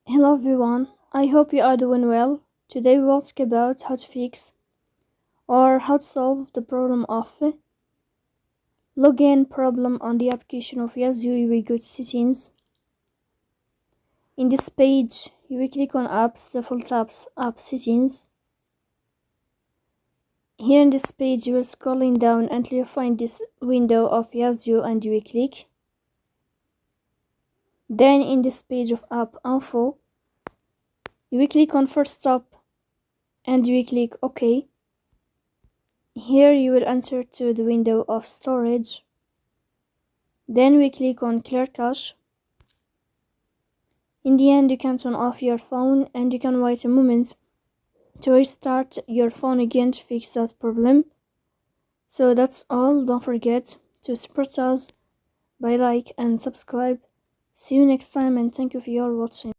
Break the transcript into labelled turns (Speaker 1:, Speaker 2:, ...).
Speaker 1: Hello everyone, I hope you are doing well. Today we will talk about how to fix or how to solve the problem of login problem on the application of Yazio. You will go to settings. In this page, you will click on apps, default apps, app settings. Here in this page, you will scrolling down until you find this window of Yazio and you will click. Then in this page of app info, you will click on first stop and you will click OK. Here you will enter to the window of storage. Then we click on clear cache. In the end, you can turn off your phone and you can wait a moment to restart your phone again to fix that problem. So that's all. Don't forget to support us by like and subscribe. See you next time and thank you for your watching.